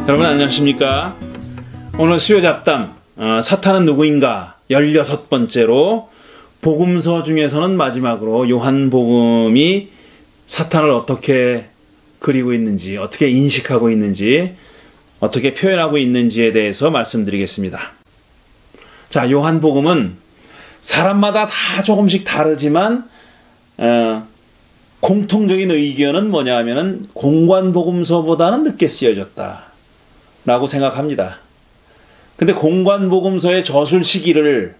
여러분 안녕하십니까? 오늘 수요 잡담 사탄은 누구인가 16번째로 복음서 중에서는 마지막으로 요한복음이 사탄을 어떻게 그리고 있는지, 어떻게 인식하고 있는지, 어떻게 표현하고 있는지에 대해서 말씀드리겠습니다. 자, 요한복음은 사람마다 다 조금씩 다르지만 공통적인 의견은 뭐냐 하면은 공관복음서보다는 늦게 쓰여졌다 라고 생각합니다. 근데 공관복음서의 저술 시기를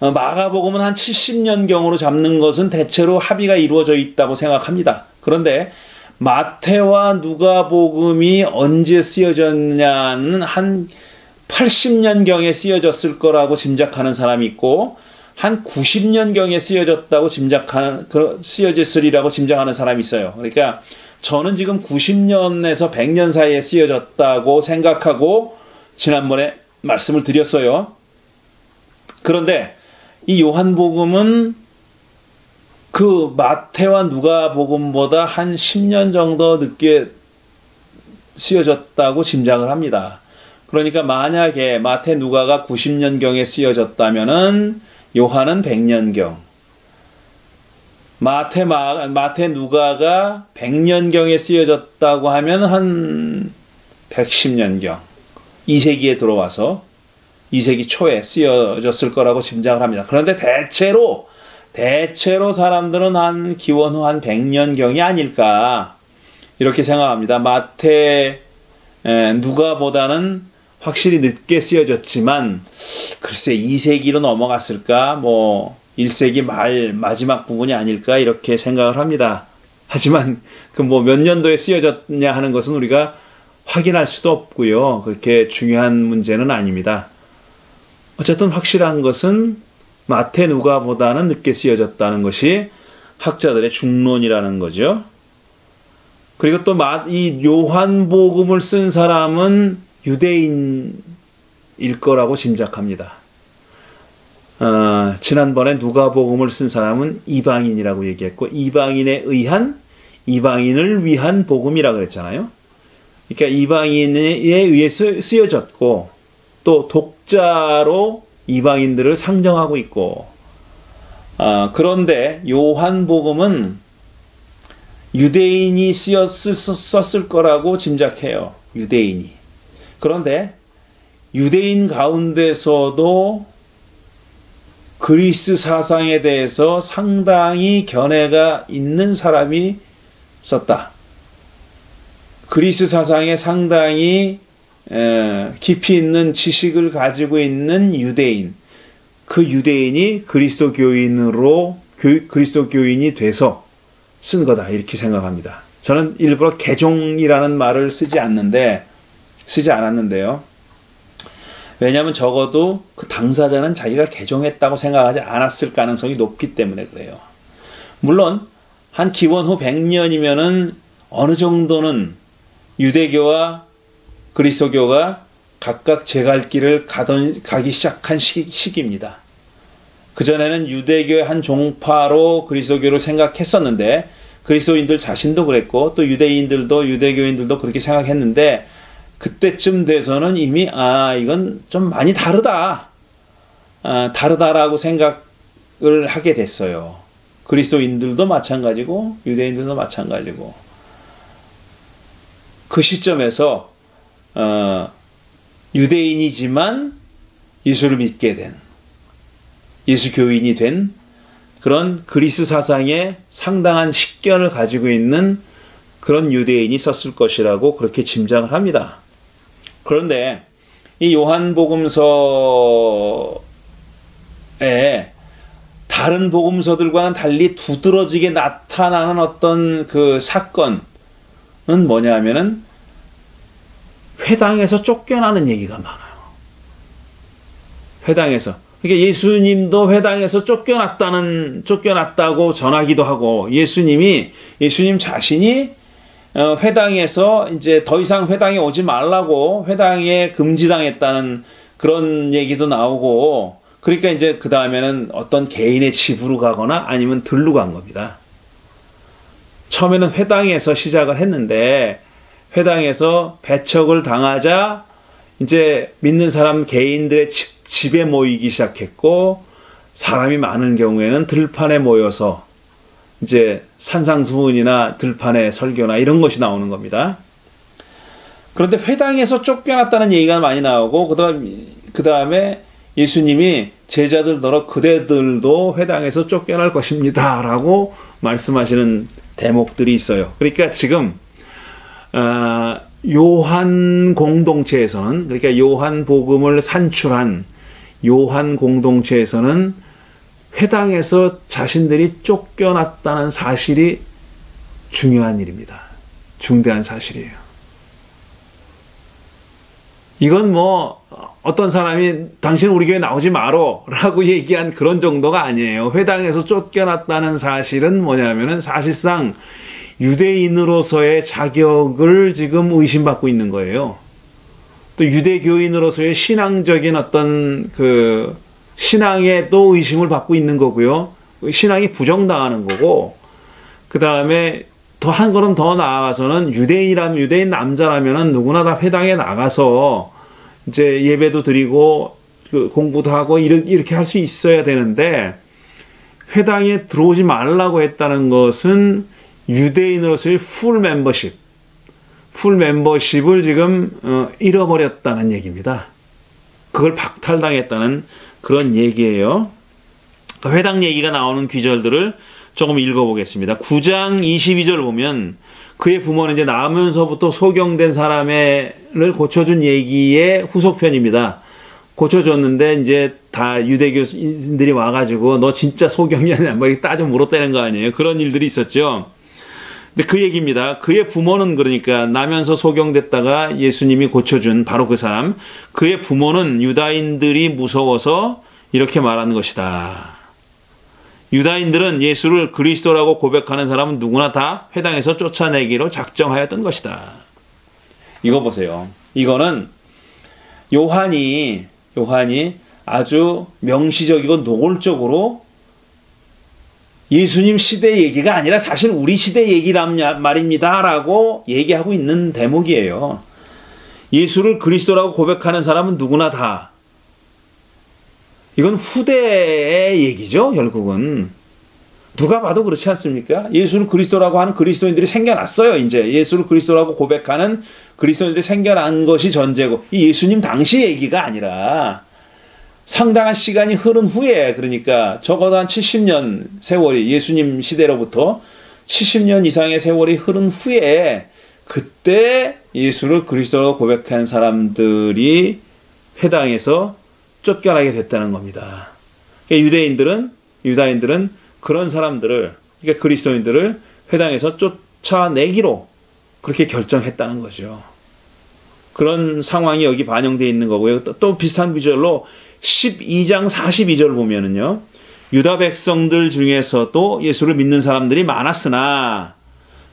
마가복음은 한 70년경으로 잡는 것은 대체로 합의가 이루어져 있다고 생각합니다. 그런데 마태와 누가복음이 언제 쓰여졌냐는 한 80년경에 쓰여졌을 거라고 짐작하는 사람이 있고, 한 90년경에 쓰여졌으리라고 짐작하는 사람이 있어요. 그러니까 저는 지금 90년에서 100년 사이에 쓰여졌다고 생각하고 지난번에 말씀을 드렸어요. 그런데 이 요한복음은 그 마태와 누가복음보다 한 10년 정도 늦게 쓰여졌다고 짐작을 합니다. 그러니까 만약에 마태 누가가 90년경에 쓰여졌다면은 요한은 100년경, 마태 누가가 100년경에 쓰여졌다고 하면 한 110년경, 2세기에 들어와서 2세기 초에 쓰여졌을 거라고 짐작을 합니다. 그런데 대체로 사람들은 기원 후 한 100년경이 아닐까 이렇게 생각합니다. 마태 누가보다는 확실히 늦게 쓰여졌지만 글쎄 2세기로 넘어갔을까, 1세기 마지막 부분이 아닐까 이렇게 생각을 합니다. 하지만 그 몇 년도에 쓰여졌냐 하는 것은 우리가 확인할 수도 없고요. 그렇게 중요한 문제는 아닙니다. 어쨌든 확실한 것은 마태 누가보다는 늦게 쓰여졌다는 것이 학자들의 중론이라는 거죠. 그리고 또 이 요한복음을 쓴 사람은 유대인일 거라고 짐작합니다. 지난번에 누가복음을 쓴 사람은 이방인이라고 얘기했고, 이방인을 위한 복음이라고 그랬잖아요. 그러니까 이방인에 의해서 쓰여졌고, 또 독자로 이방인들을 상정하고 있고, 그런데 요한복음은 유대인이 썼을 거라고 짐작해요. 유대인이. 그런데 유대인 가운데서도 그리스 사상에 대해서 상당히 견해가 있는 사람이 썼다. 그리스 사상에 상당히 깊이 있는 지식을 가지고 있는 유대인, 그 유대인이 그리스도교인이 돼서 쓴 거다 이렇게 생각합니다. 저는 일부러 개종이라는 말을 쓰지 않았는데요. 왜냐하면 적어도 그 당사자는 자기가 개종했다고 생각하지 않았을 가능성이 높기 때문에 그래요. 물론 한 기원 후 100년이면은 어느 정도는 유대교와 그리스도교가 각각 제 갈 길을 가기 시작한 시기입니다. 그전에는 유대교의 한 종파로 그리스도교를 생각했었는데, 그리스도인들 자신도 그랬고 또 유대교인들도 그렇게 생각했는데, 그때쯤 돼서는 이미 이건 좀 많이 다르다라고 생각을 하게 됐어요. 그리스도인들도 마찬가지고 유대인들도 마찬가지고. 그 시점에서 유대인이지만 예수를 믿게 된, 예수 교인이 된 그런 그리스 사상에 상당한 식견을 가지고 있는 그런 유대인이 썼을 것이라고 그렇게 짐작을 합니다. 그런데 이 요한복음서에 다른 복음서들과는 달리 두드러지게 나타나는 어떤 그 사건은 뭐냐 하면은 회당에서 쫓겨나는 얘기가 많아요. 회당에서. 그러니까 예수님도 회당에서 쫓겨났다고 전하기도 하고, 예수님 자신이 회당에서 이제 더 이상 회당에 오지 말라고 회당에 금지당했다는 그런 얘기도 나오고, 그러니까 이제 그 다음에는 어떤 개인의 집으로 가거나 아니면 들로 간 겁니다. 처음에는 회당에서 시작을 했는데 회당에서 배척을 당하자 이제 믿는 사람 개인들의 집에 모이기 시작했고, 사람이 많은 경우에는 들판에 모여서 이제 산상수훈이나 들판의 설교나 이런 것이 나오는 겁니다. 그런데 회당에서 쫓겨났다는 얘기가 많이 나오고, 그 다음에 예수님이 제자들더러 그대들도 회당에서 쫓겨날 것입니다 라고 말씀하시는 대목들이 있어요. 그러니까 지금 요한 공동체에서는, 그러니까 요한 복음을 산출한 요한 공동체에서는 회당에서 자신들이 쫓겨났다는 사실이 중요한 일입니다. 중대한 사실이에요. 이건 뭐 어떤 사람이 당신 우리 교회 나오지 마로 라고 얘기한 그런 정도가 아니에요. 회당에서 쫓겨났다는 사실은 뭐냐면은 사실상 유대인으로서의 자격을 지금 의심받고 있는 거예요. 또 유대교인으로서의 신앙적인 어떤 그 신앙에도 의심을 받고 있는 거고요. 신앙이 부정당하는 거고, 그 다음에 더 한 걸음 더 나아가서는 유대인 남자라면은 누구나 다 회당에 나가서 이제 예배도 드리고 공부도 하고 이렇게 할 수 있어야 되는데, 회당에 들어오지 말라고 했다는 것은 유대인으로서의 풀 멤버십을 지금 잃어버렸다는 얘기입니다. 그걸 박탈당했다는 그런 얘기예요. 회당 얘기가 나오는 구절들을 조금 읽어보겠습니다. 9장 22절 보면 그의 부모는 이제 나면서부터 소경된 사람을 고쳐준 얘기의 후속편입니다. 고쳐줬는데 이제 다 유대교인들이 와가지고 너 진짜 소경이냐 뭐 따져 물었다는 거 아니에요. 그런 일들이 있었죠. 근데 그 얘기입니다. 그의 부모는, 그러니까 나면서 소경됐다가 예수님이 고쳐준 바로 그 사람, 그의 부모는 유다인들이 무서워서 이렇게 말하는 것이다. 유다인들은 예수를 그리스도라고 고백하는 사람은 누구나 다 회당에서 쫓아내기로 작정하였던 것이다. 이거 보세요. 이거는 요한이 아주 명시적이고 노골적으로 예수님 시대 얘기가 아니라 사실 우리 시대 얘기란 말입니다 라고 얘기하고 있는 대목이에요. 예수를 그리스도라고 고백하는 사람은 누구나 다. 이건 후대의 얘기죠, 결국은. 누가 봐도 그렇지 않습니까? 예수를 그리스도라고 하는 그리스도인들이 생겨났어요, 이제. 예수를 그리스도라고 고백하는 그리스도인들이 생겨난 것이 전제고, 이 예수님 당시 얘기가 아니라 상당한 시간이 흐른 후에, 그러니까 적어도 한 70년 세월이, 예수님 시대로부터 70년 이상의 세월이 흐른 후에 그때 예수를 그리스도라고 고백한 사람들이 회당에서 쫓겨나게 됐다는 겁니다. 그러니까 유다인들은 그런 사람들을, 그러니까 그리스도인들을 회당에서 쫓아내기로 그렇게 결정했다는 거죠. 그런 상황이 여기 반영되어 있는 거고요. 또 비슷한 구절로 12장 42절 보면은요, 유다 백성들 중에서도 예수를 믿는 사람들이 많았으나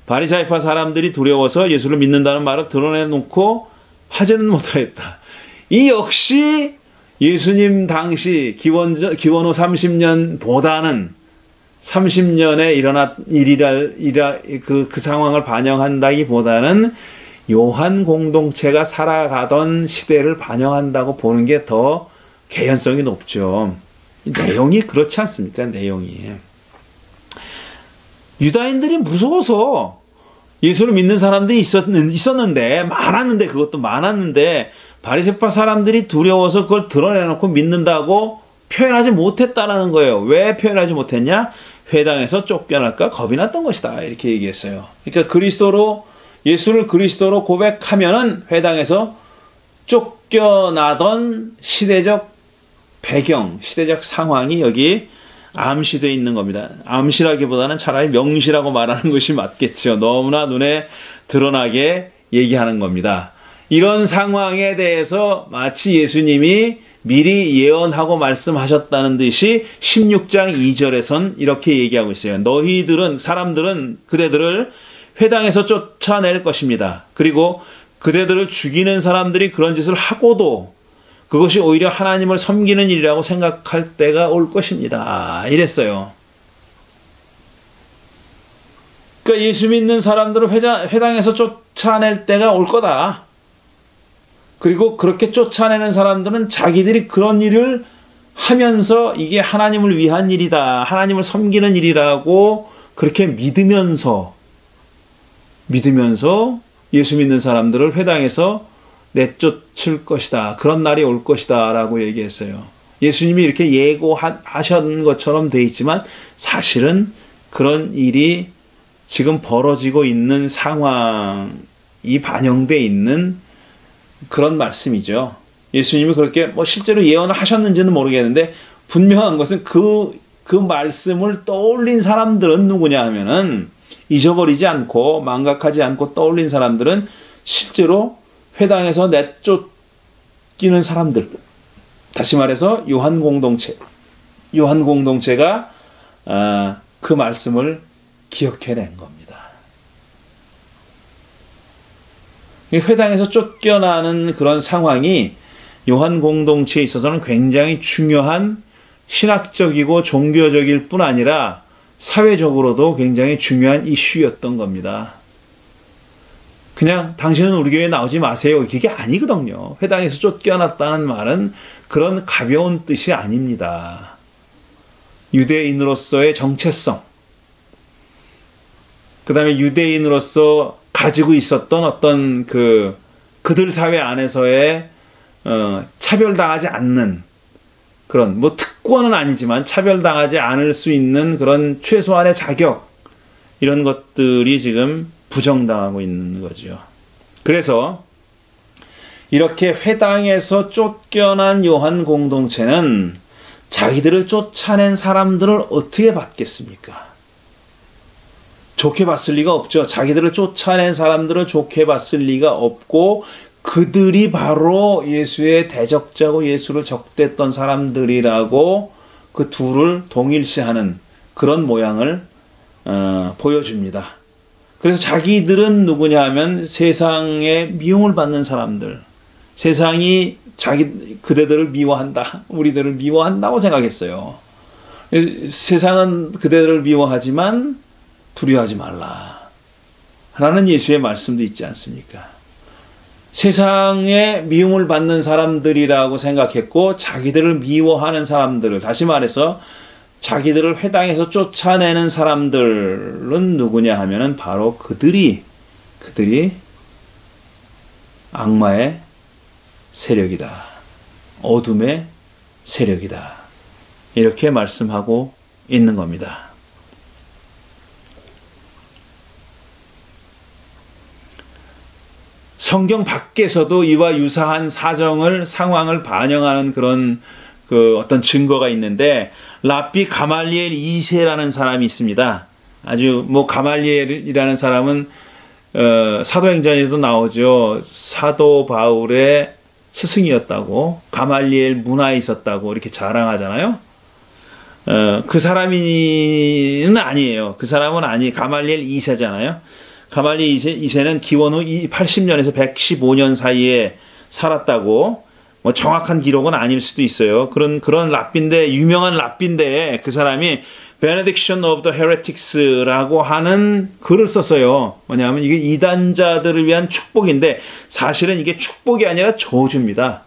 바리사이파 사람들이 두려워서 예수를 믿는다는 말을 드러내놓고 하지는 못하였다. 이 역시 예수님 당시 기원 후 30년보다는 30년에 일어난 그 상황을 반영한다기보다는 요한 공동체가 살아가던 시대를 반영한다고 보는 게 더 개연성이 높죠. 내용이 그렇지 않습니까? 내용이. 유다인들이 무서워서 예수를 믿는 사람들이 있었는데, 그것도 많았는데 바리새파 사람들이 두려워서 그걸 드러내놓고 믿는다고 표현하지 못했다라는 거예요. 왜 표현하지 못했냐? 회당에서 쫓겨날까 겁이 났던 것이다, 이렇게 얘기했어요. 그러니까 예수를 그리스도로 고백하면은 회당에서 쫓겨나던 시대적 배경, 시대적 상황이 여기 암시되어 있는 겁니다. 암시라기보다는 차라리 명시라고 말하는 것이 맞겠죠. 너무나 눈에 드러나게 얘기하는 겁니다. 이런 상황에 대해서 마치 예수님이 미리 예언하고 말씀하셨다는 듯이 16장 2절에선 이렇게 얘기하고 있어요. 사람들은 그대들을 회당에서 쫓아낼 것입니다. 그리고 그대들을 죽이는 사람들이 그런 짓을 하고도 그것이 오히려 하나님을 섬기는 일이라고 생각할 때가 올 것입니다. 이랬어요. 그러니까 예수 믿는 사람들을 회당에서 쫓아낼 때가 올 거다. 그리고 그렇게 쫓아내는 사람들은 자기들이 그런 일을 하면서 이게 하나님을 위한 일이다, 하나님을 섬기는 일이라고 그렇게 믿으면서 예수 믿는 사람들을 회당에서 내쫓을 것이다. 그런 날이 올 것이다 라고 얘기했어요. 예수님이 이렇게 예고하신 것처럼 돼 있지만 사실은 그런 일이 지금 벌어지고 있는 상황이 반영되어 있는 그런 말씀이죠. 예수님이 그렇게 실제로 예언을 하셨는지는 모르겠는데 분명한 것은 그 말씀을 떠올린 사람들은 누구냐 하면은 잊어버리지 않고 망각하지 않고 떠올린 사람들은 실제로 회당에서 내쫓기는 사람들, 다시 말해서 요한 공동체가 그 말씀을 기억해낸 겁니다. 회당에서 쫓겨나는 그런 상황이 요한 공동체에 있어서는 굉장히 중요한 신학적이고 종교적일 뿐 아니라 사회적으로도 굉장히 중요한 이슈였던 겁니다. 그냥 당신은 우리 교회에 나오지 마세요. 그게 아니거든요. 회당에서 쫓겨났다는 말은 그런 가벼운 뜻이 아닙니다. 유대인으로서의 정체성, 그 다음에 유대인으로서 가지고 있었던 어떤 그들 사회 안에서의 차별당하지 않는 그런 특권은 아니지만 차별당하지 않을 수 있는 그런 최소한의 자격, 이런 것들이 지금 부정당하고 있는 거죠. 그래서 이렇게 회당에서 쫓겨난 요한 공동체는 자기들을 쫓아낸 사람들을 어떻게 받겠습니까? 좋게 봤을 리가 없죠. 자기들을 쫓아낸 사람들을 좋게 봤을 리가 없고 그들이 바로 예수의 대적자고 예수를 적대했던 사람들이라고 그 둘을 동일시하는 그런 모양을 보여줍니다. 그래서 자기들은 누구냐 하면 세상에 미움을 받는 사람들, 세상이 그대들을 미워한다, 우리들을 미워한다고 생각했어요. 세상은 그대들을 미워하지만 두려워하지 말라 라는 예수의 말씀도 있지 않습니까? 세상에 미움을 받는 사람들이라고 생각했고 자기들을 미워하는 사람들을, 다시 말해서 자기들을 회당에서 쫓아내는 사람들은 누구냐 하면은 바로 그들이 악마의 세력이다, 어둠의 세력이다, 이렇게 말씀하고 있는 겁니다. 성경 밖에서도 이와 유사한 상황을 반영하는 그런 어떤 증거가 있는데, 랍비 가말리엘 2세라는 사람이 있습니다. 아주 가말리엘이라는 사람은 사도행전에도 나오죠. 사도 바울의 스승이었다고, 가말리엘 문화에 있었다고 이렇게 자랑하잖아요. 그 사람은 아니에요. 그 사람은 가말리엘 2세잖아요. 가말리엘 2세는 기원 후 80년에서 115년 사이에 살았다고, 정확한 기록은 아닐 수도 있어요. 그런 랍비인데, 유명한 랍비인데, 그 사람이 Benediction of the Heretics라고 하는 글을 썼어요. 뭐냐면 이게 이단자들을 위한 축복인데, 사실은 이게 축복이 아니라 저주입니다.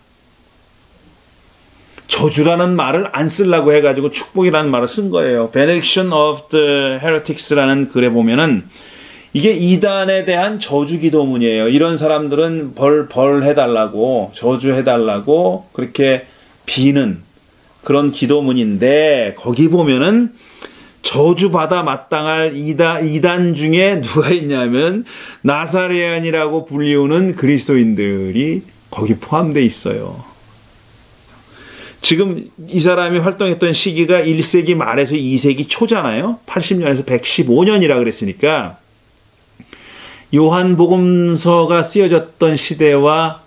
저주라는 말을 안 쓰려고 해가지고 축복이라는 말을 쓴 거예요. Benediction of the Heretics라는 글에 보면은 이게 이단에 대한 저주 기도문이에요. 이런 사람들은 벌 해달라고, 저주해달라고 그렇게 비는 그런 기도문인데, 거기 보면은 저주받아 마땅할 이단 중에 누가 있냐면 나사레안이라고 불리우는 그리스도인들이 거기 포함되어 있어요. 지금 이 사람이 활동했던 시기가 1세기 말에서 2세기 초잖아요. 80년에서 115년이라 그랬으니까 요한복음서가 쓰여졌던 시대와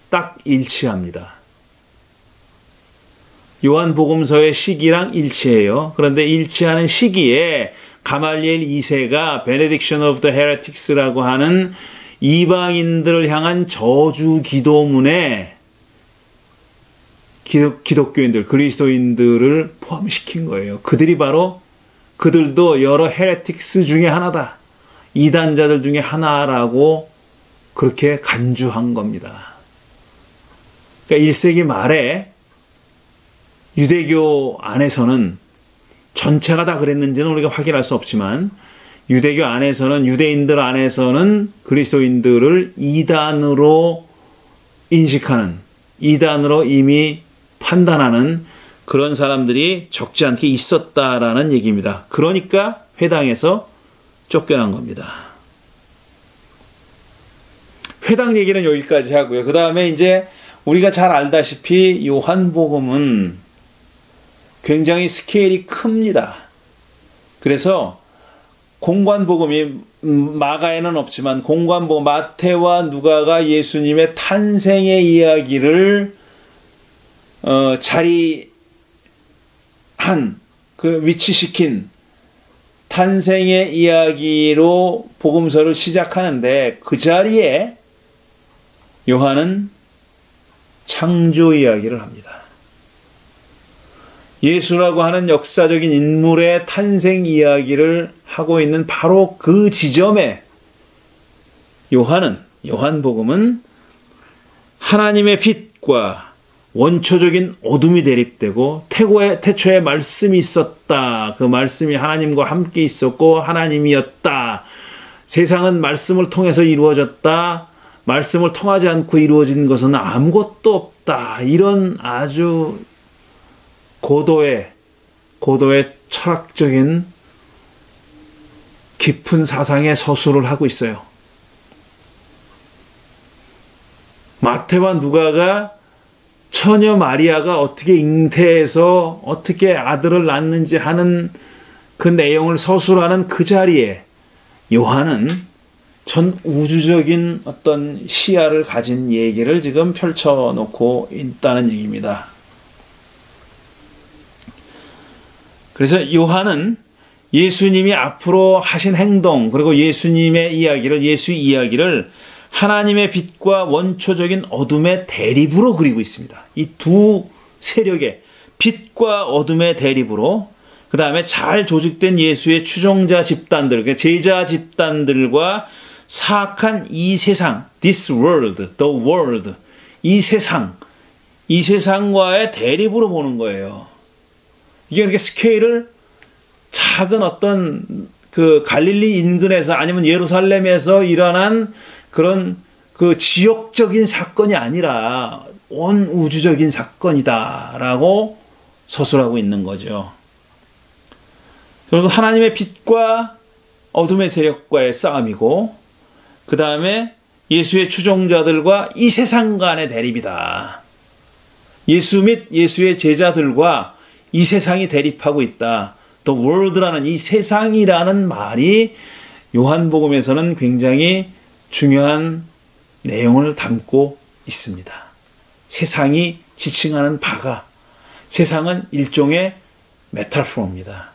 딱 일치합니다. 요한복음서의 시기랑 일치해요. 그런데 일치하는 시기에 가말리엘 2세가 Benediction of the Heretics라고 하는 이방인들을 향한 저주 기도문에 기독교인들, 그리스도인들을 포함시킨 거예요. 그들도 여러 헤레틱스 중에 하나다, 이단자들 중에 하나라고 그렇게 간주한 겁니다. 그러니까 1세기 말에 유대교 안에서는 전체가 다 그랬는지는 우리가 확인할 수 없지만 유대교 안에서는 유대인들 안에서는 그리스도인들을 이단으로 인식하는 이단으로 이미 판단하는 그런 사람들이 적지 않게 있었다라는 얘기입니다. 그러니까 회당에서 쫓겨난 겁니다. 회당 얘기는 여기까지 하고요. 그 다음에 이제 우리가 잘 알다시피 요한복음은 굉장히 스케일이 큽니다. 그래서 공관복음이 마가에는 없지만 공관복음 마태와 누가가 예수님의 탄생의 이야기를 자리한 위치시킨 탄생의 이야기로 복음서를 시작하는데 그 자리에 요한은 창조 이야기를 합니다. 예수라고 하는 역사적인 인물의 탄생 이야기를 하고 있는 바로 그 지점에 요한복음은 하나님의 빛과 원초적인 어둠이 대립되고 태초에 말씀이 있었다. 그 말씀이 하나님과 함께 있었고 하나님이었다. 세상은 말씀을 통해서 이루어졌다. 말씀을 통하지 않고 이루어진 것은 아무것도 없다. 이런 아주 고도의 철학적인 깊은 사상의 서술을 하고 있어요. 마태와 누가가 처녀 마리아가 어떻게 잉태해서 어떻게 아들을 낳는지 하는 그 내용을 서술하는 그 자리에 요한은 전 우주적인 어떤 시야를 가진 얘기를 지금 펼쳐놓고 있다는 얘기입니다. 그래서 요한은 예수님이 앞으로 하신 행동 그리고 예수님의 이야기를 예수 이야기를 하나님의 빛과 원초적인 어둠의 대립으로 그리고 있습니다. 이 두 세력의 빛과 어둠의 대립으로 그 다음에 잘 조직된 예수의 추종자 집단들, 제자 집단들과 사악한 이 세상, this world, the world, 이 세상과의 대립으로 보는 거예요. 이게 이렇게 스케일을 작은 어떤 그 갈릴리 인근에서 아니면 예루살렘에서 일어난 그런 그 지역적인 사건이 아니라 온 우주적인 사건이다라고 서술하고 있는 거죠. 그리고 하나님의 빛과 어둠의 세력과의 싸움이고 그 다음에 예수의 추종자들과 이 세상 간의 대립이다. 예수 및 예수의 제자들과 이 세상이 대립하고 있다. The world라는 이 세상이라는 말이 요한복음에서는 굉장히 중요한 내용을 담고 있습니다. 세상이 지칭하는 바가 세상은 일종의 메타포입니다.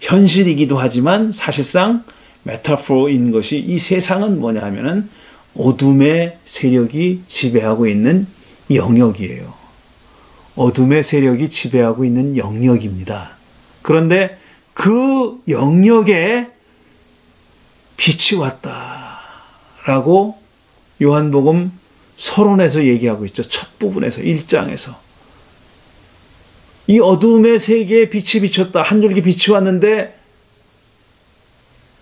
현실이기도 하지만 사실상 메타포인 것이 이 세상은 뭐냐 하면은 어둠의 세력이 지배하고 있는 영역이에요. 어둠의 세력이 지배하고 있는 영역입니다. 그런데 그 영역에 빛이 왔다라고 요한복음 서론에서 얘기하고 있죠. 첫 부분에서 1장에서. 이 어둠의 세계에 빛이 비쳤다. 한 줄기 빛이 왔는데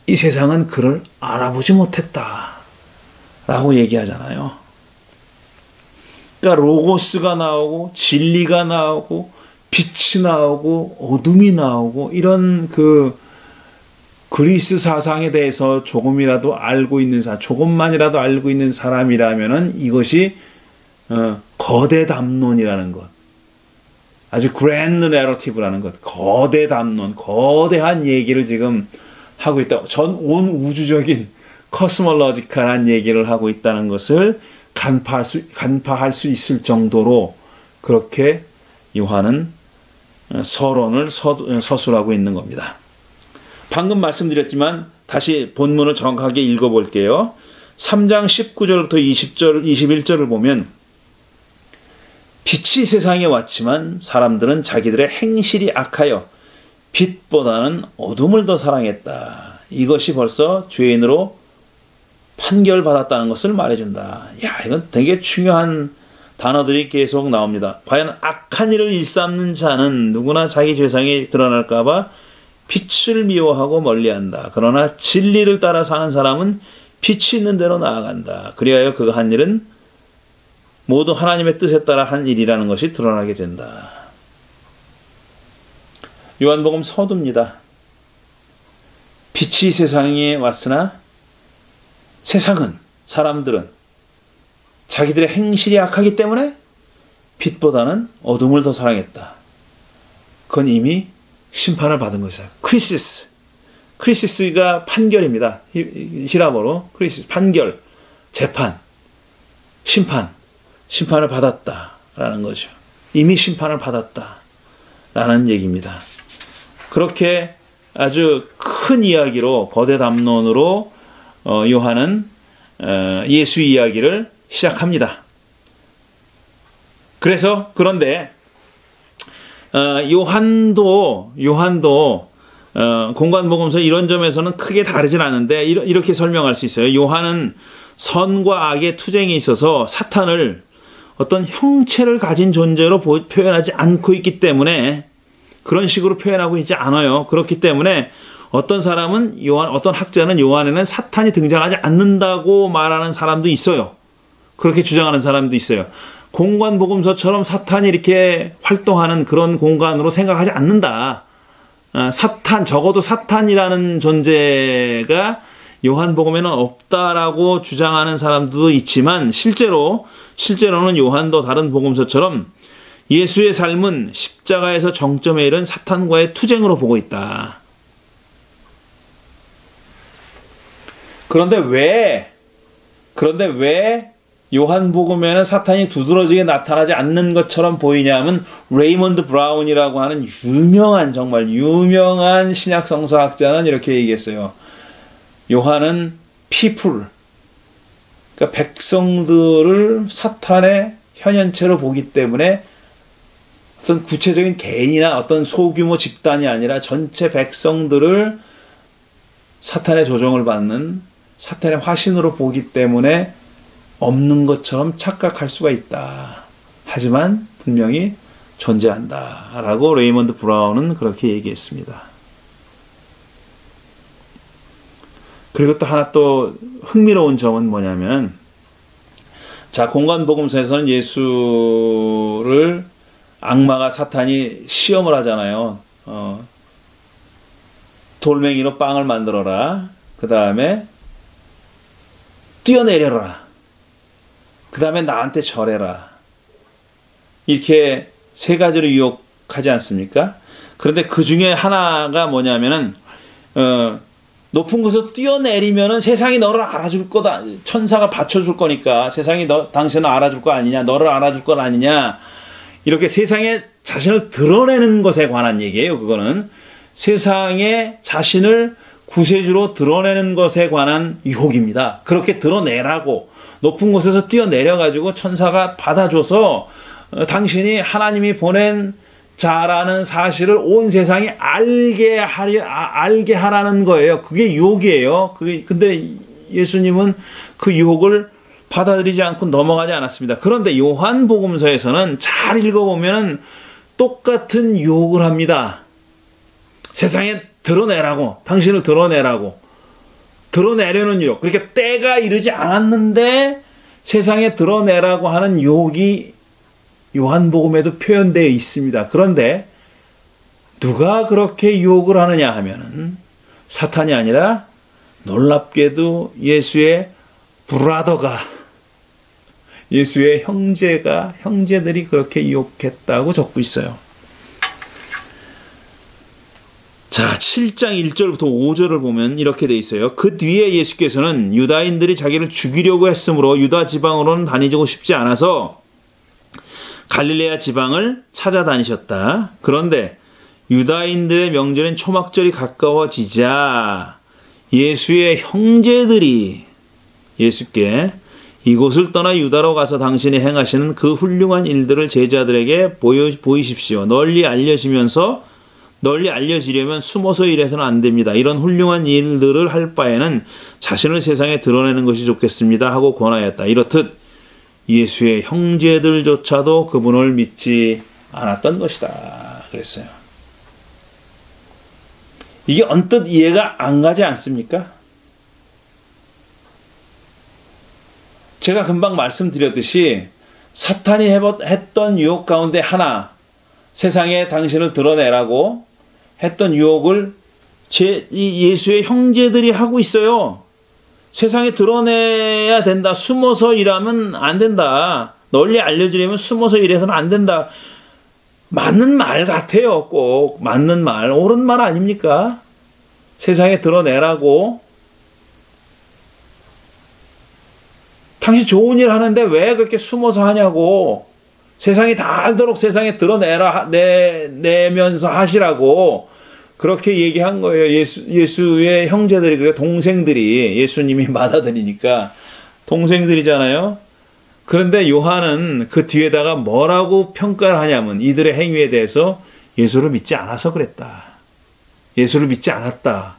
이 세상은 그를 알아보지 못했다. 라고 얘기하잖아요. 그러니까 로고스가 나오고 진리가 나오고 빛이 나오고 어둠이 나오고 이런 그 그리스 사상에 대해서 조금이라도 알고 있는 사람, 조금만이라도 알고 있는 사람이라면은 이것이 거대 담론이라는 것. 아주 그랜드 내러티브라는 것. 거대 담론, 거대한 얘기를 지금 하고 있다. 전 온 우주적인 코스몰로지컬한 얘기를 하고 있다는 것을 간파할 수 있을 정도로 그렇게 요한은 서론을 서술하고 있는 겁니다. 방금 말씀드렸지만 다시 본문을 정확하게 읽어볼게요. 3장 19절부터 21절을 보면 빛이 세상에 왔지만 사람들은 자기들의 행실이 악하여 빛보다는 어둠을 더 사랑했다. 이것이 벌써 죄인으로 판결받았다는 것을 말해준다. 야, 이건 되게 중요한 단어들이 계속 나옵니다. 과연 악한 일을 일삼는 자는 누구나 자기 죄상이 드러날까봐 빛을 미워하고 멀리한다. 그러나 진리를 따라 사는 사람은 빛이 있는 대로 나아간다. 그리하여 그가 한 일은 모두 하나님의 뜻에 따라 한 일이라는 것이 드러나게 된다. 요한복음 서두입니다. 빛이 세상에 왔으나 세상은, 사람들은 자기들의 행실이 악하기 때문에 빛보다는 어둠을 더 사랑했다. 그건 이미 심판을 받은 것이다. 크리시스. 크리시스가 판결입니다. 히라보로 크리시스, 판결, 재판, 심판을 받았다라는 거죠. 이미 심판을 받았다라는 얘기입니다. 그렇게 아주 큰 이야기로, 거대 담론으로 요한은 예수 이야기를 시작합니다. 그런데 요한도 공관복음서 이런 점에서는 크게 다르진 않은데 이렇게 설명할 수 있어요. 요한은 선과 악의 투쟁에 있어서 사탄을 어떤 형체를 가진 존재로 표현하지 않고 있기 때문에, 그런 식으로 표현하고 있지 않아요. 그렇기 때문에 어떤 학자는 요한에는 사탄이 등장하지 않는다고 말하는 사람도 있어요. 그렇게 주장하는 사람도 있어요. 공관복음서처럼 사탄이 이렇게 활동하는 그런 공간으로 생각하지 않는다. 적어도 사탄이라는 존재가 요한복음에는 없다라고 주장하는 사람도 있지만, 실제로는 요한도 다른 복음서처럼 예수의 삶은 십자가에서 정점에 이른 사탄과의 투쟁으로 보고 있다. 그런데 왜 요한복음에는 사탄이 두드러지게 나타나지 않는 것처럼 보이냐면, 레이먼드 브라운이라고 하는 정말 유명한 신약 성서학자는 이렇게 얘기했어요. 요한은 people, 그러니까 백성들을 사탄의 현현체로 보기 때문에 어떤 구체적인 개인이나 어떤 소규모 집단이 아니라 전체 백성들을 사탄의 조종을 받는 사탄의 화신으로 보기 때문에 없는 것처럼 착각할 수가 있다. 하지만 분명히 존재한다. 라고 레이먼드 브라운은 그렇게 얘기했습니다. 그리고 또 하나 또 흥미로운 점은 뭐냐면, 공관복음서에서는 예수를 악마가, 사탄이 시험을 하잖아요. 돌멩이로 빵을 만들어라. 그 다음에 뛰어내려라. 그 다음에 나한테 절해라. 이렇게 세 가지로 유혹하지 않습니까? 그런데 그 중에 하나가 뭐냐면은, 높은 곳에서 뛰어내리면은 세상이 너를 알아줄 거다. 천사가 받쳐줄 거니까 세상이 당신을 알아줄 거 아니냐. 너를 알아줄 건 아니냐. 이렇게 세상에 자신을 드러내는 것에 관한 얘기예요. 그거는 세상에 자신을 구세주로 드러내는 것에 관한 유혹입니다. 그렇게 드러내라고, 높은 곳에서 뛰어내려가지고 천사가 받아줘서 당신이 하나님이 보낸 자라는 사실을 온 세상이 알게 하라는 거예요. 그게 유혹이에요. 근데 예수님은 그 유혹을 받아들이지 않고 넘어가지 않았습니다. 그런데 요한복음서에서는 잘 읽어보면 똑같은 유혹을 합니다. 세상에 드러내라고, 당신을 드러내려는 유혹. 그러니까 때가 이르지 않았는데 세상에 드러내라고 하는 유혹이 요한복음에도 표현되어 있습니다. 그런데 누가 그렇게 유혹을 하느냐 하면은 사탄이 아니라 놀랍게도 예수의 브라더가, 예수의 형제들이 그렇게 유혹했다고 적고 있어요. 자, 7장 1절부터 5절을 보면 이렇게 돼 있어요. 그 뒤에 예수께서는 유다인들이 자기를 죽이려고 했으므로 유다 지방으로는 다니고 싶지 않아서 갈릴레아 지방을 찾아다니셨다. 그런데 유다인들의 명절인 초막절이 가까워지자 예수의 형제들이 예수께 이곳을 떠나 유다로 가서 당신이 행하시는 그 훌륭한 일들을 제자들에게 보이십시오. 널리 알려지면서 널리 알려지려면 숨어서 일해서는 안 됩니다. 이런 훌륭한 일들을 할 바에는 자신을 세상에 드러내는 것이 좋겠습니다 하고 권하였다. 이렇듯 예수의 형제들조차도 그분을 믿지 않았던 것이다 그랬어요. 이게 언뜻 이해가 안 가지 않습니까? 제가 금방 말씀드렸듯이 사탄이 했던 유혹 가운데 하나, 세상에 당신을 드러내라고 했던 유혹을 예수의 형제들이 하고 있어요. 세상에 드러내야 된다. 숨어서 일하면 안 된다. 널리 알려지려면 숨어서 일해서는 안 된다. 맞는 말 같아요. 꼭 맞는 말, 옳은 말 아닙니까? 세상에 드러내라고. 당신 좋은 일 하는데 왜 그렇게 숨어서 하냐고. 세상이 다 알도록 세상에 내면서 하시라고 그렇게 얘기한 거예요. 예수의 형제들이, 그러니까 동생들이, 예수님이 맏아들이니까 동생들이잖아요. 그런데 요한은 그 뒤에다가 뭐라고 평가를 하냐면 이들의 행위에 대해서 예수를 믿지 않아서 그랬다. 예수를 믿지 않았다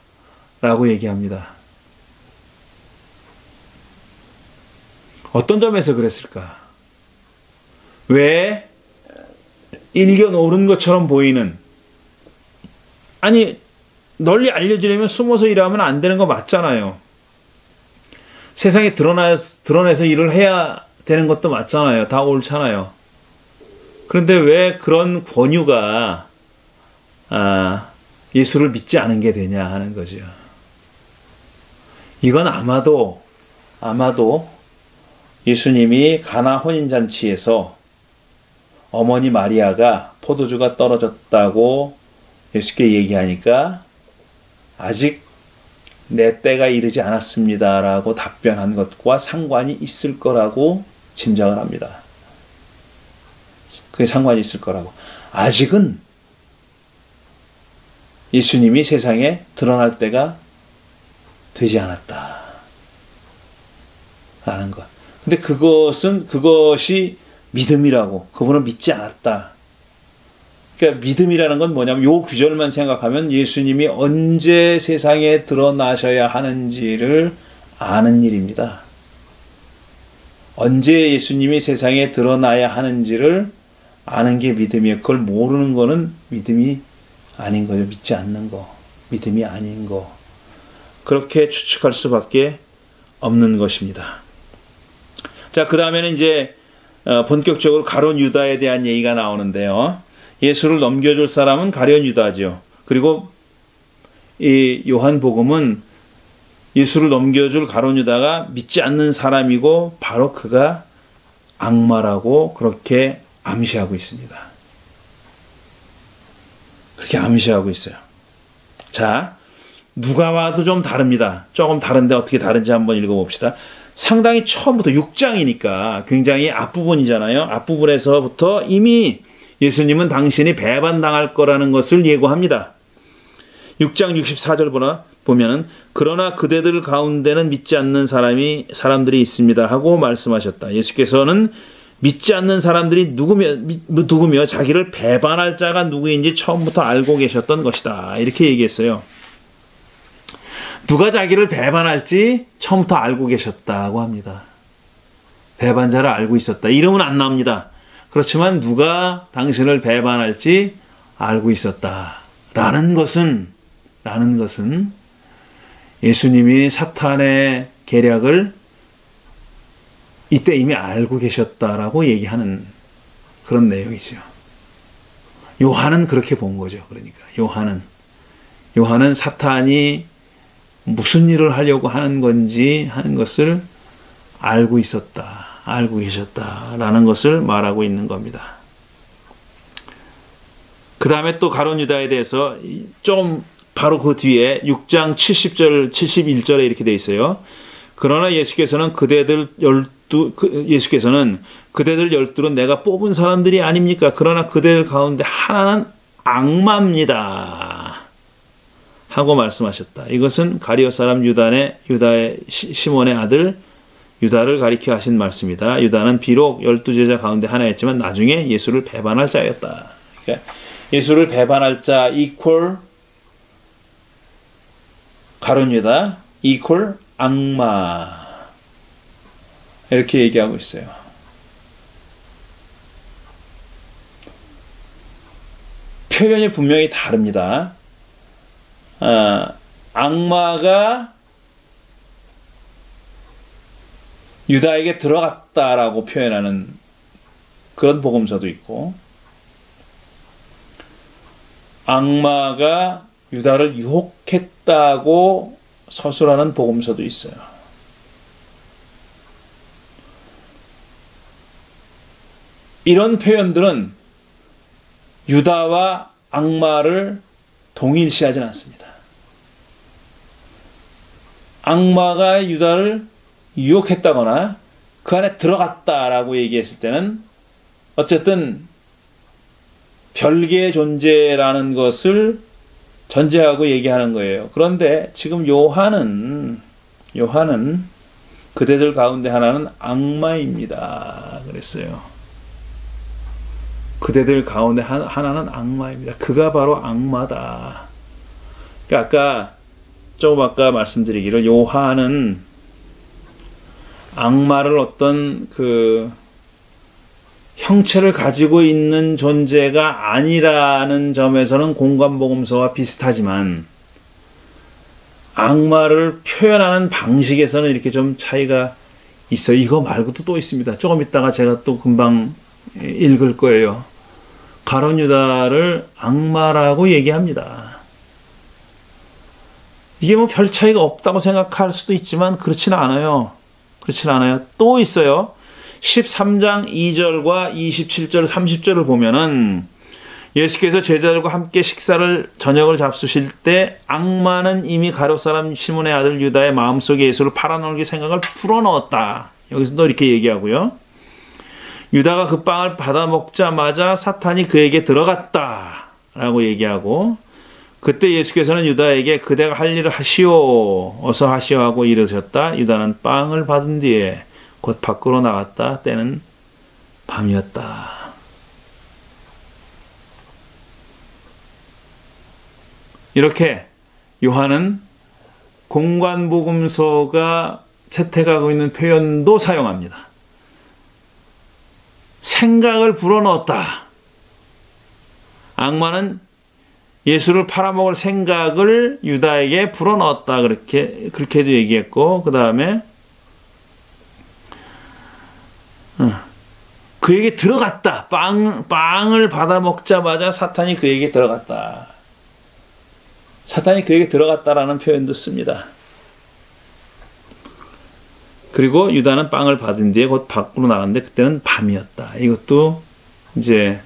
라고 얘기합니다. 어떤 점에서 그랬을까? 왜 일견 옳은 것처럼 보이는, 아니 널리 알려지려면 숨어서 일하면 안 되는 거 맞잖아요. 세상에 드러내서 일을 해야 되는 것도 맞잖아요. 다 옳잖아요. 그런데 왜 그런 권유가 예수를 믿지 않은 게 되냐 하는 거죠. 이건 아마도 예수님이 가나 혼인잔치에서 어머니 마리아가 포도주가 떨어졌다고 예수께 얘기하니까 아직 내 때가 이르지 않았습니다라고 답변한 것과 상관이 있을 거라고 짐작을 합니다. 그게 상관이 있을 거라고. 아직은 예수님이 세상에 드러날 때가 되지 않았다 라는 것. 근데 그것이 믿음이라고, 그분을 믿지 않았다. 그러니까 믿음이라는 건 뭐냐면 요 구절만 생각하면 예수님이 언제 세상에 드러나셔야 하는지를 아는 일입니다. 언제 예수님이 세상에 드러나야 하는지를 아는 게 믿음이에요. 그걸 모르는 거는 믿음이 아닌 거예요. 믿지 않는 거, 믿음이 아닌 거. 그렇게 추측할 수밖에 없는 것입니다. 자, 그 다음에는 이제 본격적으로 가룟 유다에 대한 얘기가 나오는데요. 예수를 넘겨줄 사람은 가룟 유다죠. 그리고 이 요한복음은 예수를 넘겨줄 가룟 유다가 믿지 않는 사람이고 바로 그가 악마라고 그렇게 암시하고 있습니다. 그렇게 암시하고 있어요. 자, 누가 와도 좀 다릅니다. 조금 다른데 어떻게 다른지 한번 읽어봅시다. 상당히 처음부터 6장이니까 굉장히 앞부분이잖아요. 앞부분에서부터 이미 예수님은 당신이 배반당할 거라는 것을 예고합니다. 6장 64절 보면은 그러나 그대들 가운데는 믿지 않는 사람들이 있습니다 하고 말씀하셨다. 예수께서는 믿지 않는 사람들이 누구며 자기를 배반할 자가 누구인지 처음부터 알고 계셨던 것이다. 이렇게 얘기했어요. 누가 자기를 배반할지 처음부터 알고 계셨다고 합니다. 배반자를 알고 있었다. 이름은 안 나옵니다. 그렇지만 누가 당신을 배반할지 알고 있었다. 라는 것은 예수님이 사탄의 계략을 이때 이미 알고 계셨다라고 얘기하는 그런 내용이죠. 요한은 그렇게 본 거죠. 그러니까 요한은 사탄이 무슨 일을 하려고 하는 건지 하는 것을 알고 계셨다라는 것을 말하고 있는 겁니다. 그 다음에 또 가룟 유다에 대해서 좀 바로 그 뒤에 6장 70절, 71절에 이렇게 되어 있어요. 그러나 예수께서는 그대들 열둘은 내가 뽑은 사람들이 아닙니까? 그러나 그대들 가운데 하나는 악마입니다. 하고 말씀하셨다. 이것은 가리오 사람 유다의 시몬의 아들 유다를 가리켜 하신 말씀이다. 유다는 비록 12제자 가운데 하나였지만 나중에 예수를 배반할 자였다. 그러니까 예수를 배반할 자 equal 가룟 유다 equal 악마 이렇게 얘기하고 있어요. 표현이 분명히 다릅니다. 악마가 유다에게 들어갔다라고 표현하는 그런 복음서도 있고, 악마가 유다를 유혹했다고 서술하는 복음서도 있어요. 이런 표현들은 유다와 악마를 동일시하지는 않습니다. 악마가 유다를 유혹했다거나 그 안에 들어갔다라고 얘기했을 때는 어쨌든 별개의 존재라는 것을 전제하고 얘기하는 거예요. 그런데 지금 요한은 그대들 가운데 하나는 악마입니다. 그랬어요. 그대들 가운데 하나는 악마입니다. 그가 바로 악마다. 그러니까 아까 말씀드리기를 요한은 악마를 어떤 그 형체를 가지고 있는 존재가 아니라는 점에서는 공관복음서와 비슷하지만 악마를 표현하는 방식에서는 이렇게 좀 차이가 있어요. 이거 말고도 또 있습니다. 조금 있다가 제가 또 금방 읽을 거예요. 가룟 유다를 악마라고 얘기합니다. 이게 뭐 별 차이가 없다고 생각할 수도 있지만 그렇지는 않아요. 또 있어요. 13장 2절과 27절, 30절을 보면은 예수께서 제자들과 함께 저녁을 잡수실 때 악마는 이미 가룟 사람 시몬의 아들 유다의 마음속에 예수를 팔아넘길 생각을 풀어넣었다. 여기서도 이렇게 얘기하고요. 유다가 그 빵을 받아 먹자마자 사탄이 그에게 들어갔다 라고 얘기하고, 그때 예수께서는 유다에게 그대가 할 일을 하시오, 어서 하시오 하고 이르셨다. 유다는 빵을 받은 뒤에 곧 밖으로 나갔다. 때는 밤이었다. 이렇게 요한은 공관복음서가 채택하고 있는 표현도 사용합니다. 생각을 불어넣었다. 악마는 예수를 팔아먹을 생각을 유다에게 불어넣었다. 그렇게도 얘기했고, 그 다음에 그에게 들어갔다. 빵을 받아 먹자마자 사탄이 그에게 들어갔다. 사탄이 그에게 들어갔다라는 표현도 씁니다. 그리고 유다는 빵을 받은 뒤에 곧 밖으로 나갔는데 그때는 밤이었다. 이것도 이제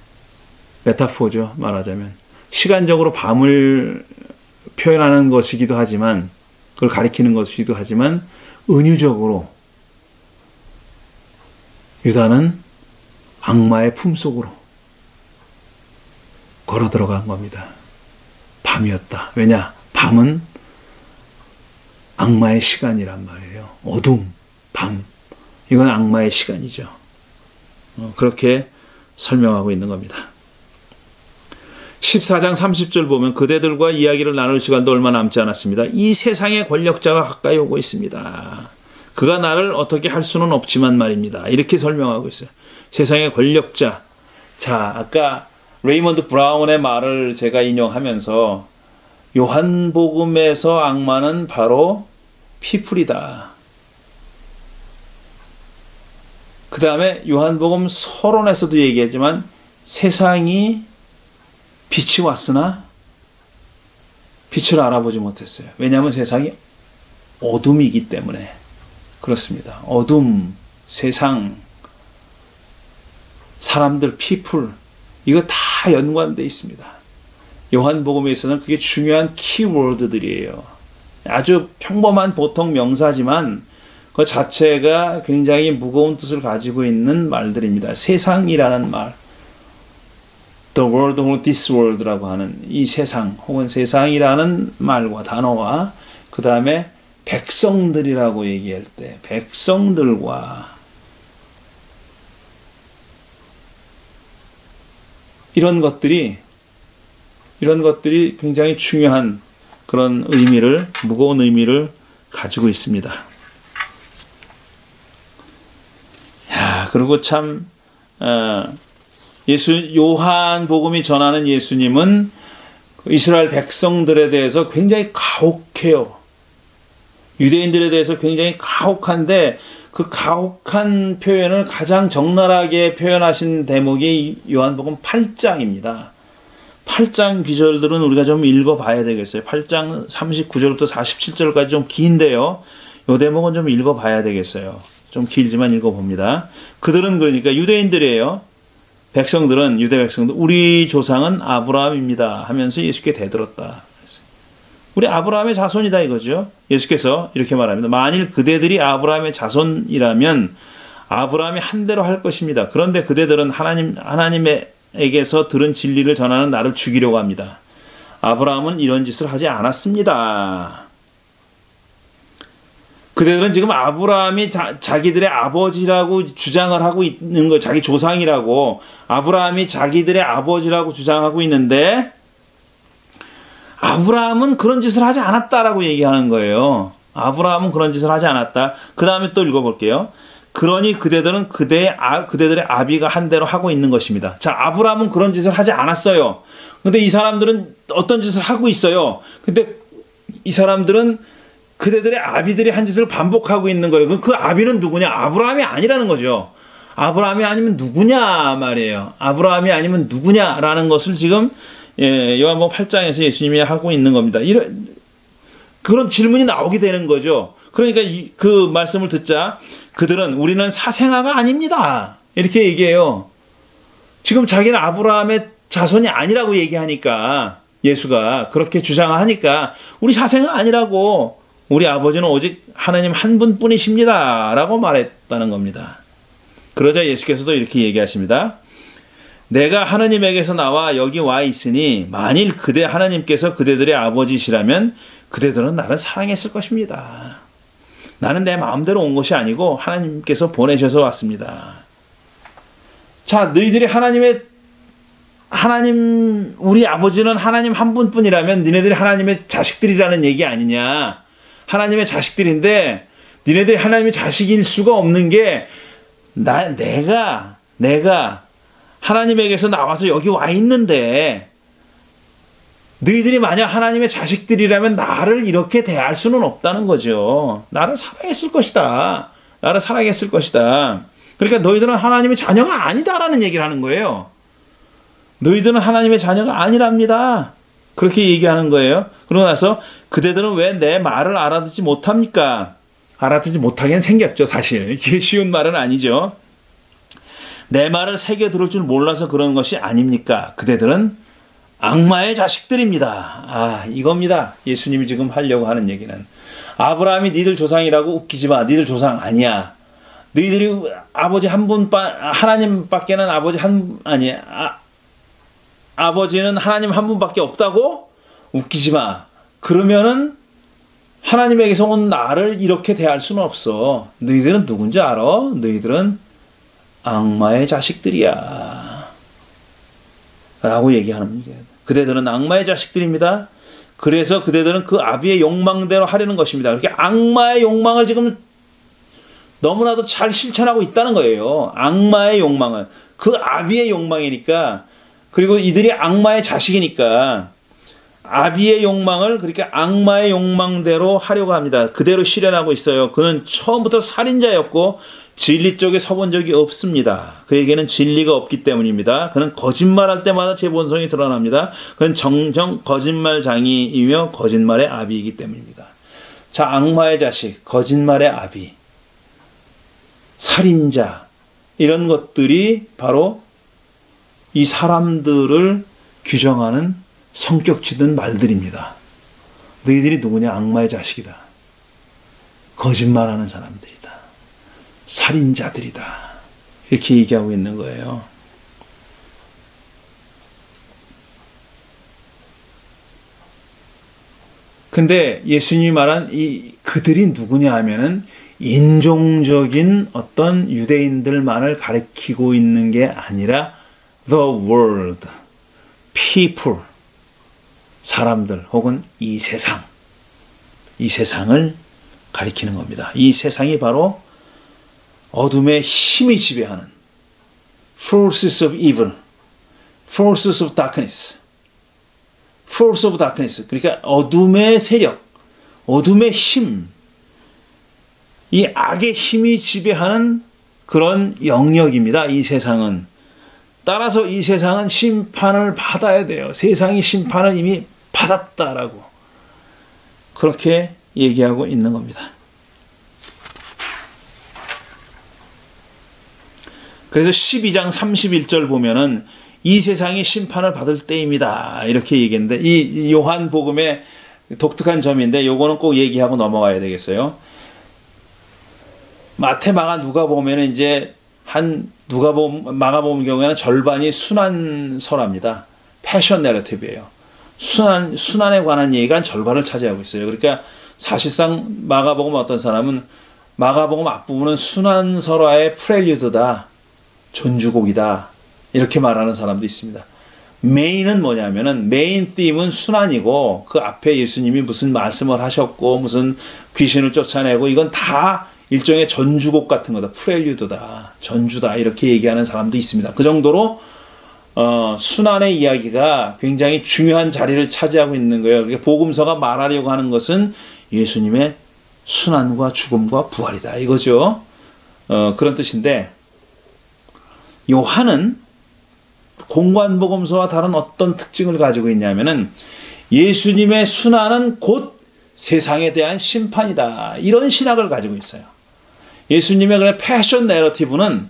메타포죠. 말하자면 시간적으로 밤을 표현하는 것이기도 하지만, 그걸 가리키는 것이기도 하지만, 은유적으로 유다는 악마의 품속으로 걸어 들어간 겁니다. 밤이었다. 왜냐? 밤은 악마의 시간이란 말이에요. 어둠, 밤. 이건 악마의 시간이죠. 그렇게 설명하고 있는 겁니다. 14장 30절 보면 그대들과 이야기를 나눌 시간도 얼마 남지 않았습니다. 이 세상의 권력자가 가까이 오고 있습니다. 그가 나를 어떻게 할 수는 없지만 말입니다. 이렇게 설명하고 있어요. 세상의 권력자. 자, 아까 레이먼드 브라운의 말을 제가 인용하면서 요한복음에서 악마는 바로 피플이다. 그 다음에 요한복음 서론에서도 얘기했지만 세상이 빛이 왔으나 빛을 알아보지 못했어요. 왜냐하면 세상이 어둠이기 때문에 그렇습니다. 어둠, 세상, 사람들, people 이거 다 연관되어 있습니다. 요한복음에서는 그게 중요한 키워드들이에요. 아주 평범한 보통 명사지만 그 자체가 굉장히 무거운 뜻을 가지고 있는 말들입니다. 세상이라는 말, the world 혹은 this world라고 하는 이 세상 혹은 세상이라는 말과 단어와 그 다음에 백성들이라고 얘기할 때 백성들과 이런 것들이 이런 것들이 굉장히 중요한 그런 의미를, 무거운 의미를 가지고 있습니다. 야, 그리고 참 요한복음이 전하는 예수님은 이스라엘 백성들에 대해서 굉장히 가혹해요. 유대인들에 대해서 굉장히 가혹한데 그 가혹한 표현을 가장 적나라하게 표현하신 대목이 요한복음 8장입니다. 8장 구절들은 우리가 좀 읽어봐야 되겠어요. 8장 39절부터 47절까지 좀 긴데요. 이 대목은 좀 읽어봐야 되겠어요. 좀 길지만 읽어봅니다. 그들은 그러니까 유대인들이에요. 백성들은, 유대 백성들, 우리 조상은 아브라함입니다 하면서 예수께 대들었다. 우리 아브라함의 자손이다 이거죠. 예수께서 이렇게 말합니다. 만일 그대들이 아브라함의 자손이라면 아브라함이 한 대로 할 것입니다. 그런데 그대들은 하나님에게서 들은 진리를 전하는 나를 죽이려고 합니다. 아브라함은 이런 짓을 하지 않았습니다. 그대들은 지금 아브라함이 자기들의 아버지라고 주장을 하고 있는 거, 자기 조상이라고, 아브라함이 자기들의 아버지라고 주장하고 있는데 아브라함은 그런 짓을 하지 않았다라고 얘기하는 거예요. 아브라함은 그런 짓을 하지 않았다. 그 다음에 또 읽어볼게요. 그러니 그대들은 그대들의 아비가 한 대로 하고 있는 것입니다. 자, 아브라함은 그런 짓을 하지 않았어요. 근데 이 사람들은 어떤 짓을 하고 있어요. 근데 이 사람들은 그대들의 아비들이 한 짓을 반복하고 있는 거예요. 그 아비는 누구냐? 아브라함이 아니라는 거죠. 아브라함이 아니면 누구냐 말이에요. 아브라함이 아니면 누구냐라는 것을 지금 요한복음 8장에서 예수님이 하고 있는 겁니다. 그런 질문이 나오게 되는 거죠. 그러니까 그 말씀을 듣자 우리는 사생아가 아닙니다. 이렇게 얘기해요. 지금 자기는 아브라함의 자손이 아니라고 얘기하니까 예수가 그렇게 주장하니까 우리 사생아 아니라고, 우리 아버지는 오직 하나님 한 분뿐이십니다 라고 말했다는 겁니다. 그러자 예수께서도 이렇게 얘기하십니다. 내가 하나님에게서 나와 여기 와 있으니 만일 하나님께서 그대들의 아버지시라면 그대들은 나를 사랑했을 것입니다. 나는 내 마음대로 온 것이 아니고 하나님께서 보내셔서 왔습니다. 자, 너희들이 우리 아버지는 하나님 한 분뿐이라면 니네들이 하나님의 자식들이라는 얘기 아니냐. 하나님의 자식들인데 니네들이 하나님의 자식일 수가 없는 게 내가 하나님에게서 나와서 여기 와 있는데 너희들이 만약 하나님의 자식들이라면 나를 이렇게 대할 수는 없다는 거죠. 나를 사랑했을 것이다. 그러니까 너희들은 하나님의 자녀가 아니다라는 얘기를 하는 거예요. 너희들은 하나님의 자녀가 아니랍니다. 그렇게 얘기하는 거예요. 그러고 나서 그대들은 왜 내 말을 알아듣지 못합니까? 알아듣지 못하긴 생겼죠, 사실. 이게 쉬운 말은 아니죠. 내 말을 새겨 들을 줄 몰라서 그런 것이 아닙니까? 그대들은 악마의 자식들입니다. 이겁니다. 예수님이 지금 하려고 하는 얘기는. 아브라함이 니들 조상이라고 웃기지 마. 니들 조상 아니야. 너희들이 아버지 한 분, 하나님밖에는 아버지는 하나님 한 분밖에 없다고? 웃기지 마. 그러면은 하나님에게서 온 나를 이렇게 대할 수는 없어. 너희들은 누군지 알아? 너희들은 악마의 자식들이야. 라고 얘기하는 거예요. 그대들은 악마의 자식들입니다. 그래서 그대들은 그 아비의 욕망대로 하려는 것입니다. 그렇게 악마의 욕망을 지금 너무나도 잘 실천하고 있다는 거예요. 악마의 욕망을. 그 아비의 욕망이니까, 그리고 이들이 악마의 자식이니까 아비의 욕망을 그렇게 악마의 욕망대로 하려고 합니다. 그대로 실현하고 있어요. 그는 처음부터 살인자였고 진리 쪽에 서본 적이 없습니다. 그에게는 진리가 없기 때문입니다. 그는 거짓말할 때마다 제 본성이 드러납니다. 그는 정정 거짓말장이이며 거짓말의 아비이기 때문입니다. 자, 악마의 자식, 거짓말의 아비, 살인자, 이런 것들이 바로 이 사람들을 규정하는 성격지든 말들입니다. 너희들이 누구냐? 악마의 자식이다. 거짓말하는 사람들이다. 살인자들이다. 이렇게 얘기하고 있는 거예요. 근데 예수님이 말한 그들이 누구냐 하면은 인종적인 어떤 유대인들만을 가리키고 있는 게 아니라 the world, people, 사람들 혹은 이 세상을 가리키는 겁니다. 이 세상이 바로 어둠의 힘이 지배하는 forces of evil, forces of darkness, force of darkness. 그러니까 어둠의 세력, 어둠의 힘, 이 악의 힘이 지배하는 그런 영역입니다. 이 세상은. 따라서 이 세상은 심판을 받아야 돼요. 세상이 심판을 이미 받았다라고 그렇게 얘기하고 있는 겁니다. 그래서 12장 31절 보면은 이 세상이 심판을 받을 때입니다. 이렇게 얘기했는데 이 요한복음의 독특한 점인데 요거는 꼭 얘기하고 넘어가야 되겠어요. 마태, 마가, 누가복음에는 이제 마가복음 경우에는 절반이 순환설화입니다. 패션 내러티브예요. 순환에 관한 얘기가 절반을 차지하고 있어요. 그러니까 사실상 마가복음 어떤 사람은 마가복음 앞부분은 순환설화의 프렐류드다, 전주곡이다 이렇게 말하는 사람도 있습니다. 메인은 뭐냐면은 메인 ธีム은 순환이고 그 앞에 예수님이 무슨 말씀을 하셨고 무슨 귀신을 쫓아내고 이건 다 일종의 전주곡 같은 거다. 프렐류드다. 전주다. 이렇게 얘기하는 사람도 있습니다. 그 정도로 순환의 이야기가 굉장히 중요한 자리를 차지하고 있는 거예요. 그러니까 복음서가 말하려고 하는 것은 예수님의 순환과 죽음과 부활이다. 이거죠. 그런 뜻인데 요한은 공관복음서와 다른 어떤 특징을 가지고 있냐면은 예수님의 순환은 곧 세상에 대한 심판이다. 이런 신학을 가지고 있어요. 예수님의 그런 패션 내러티브는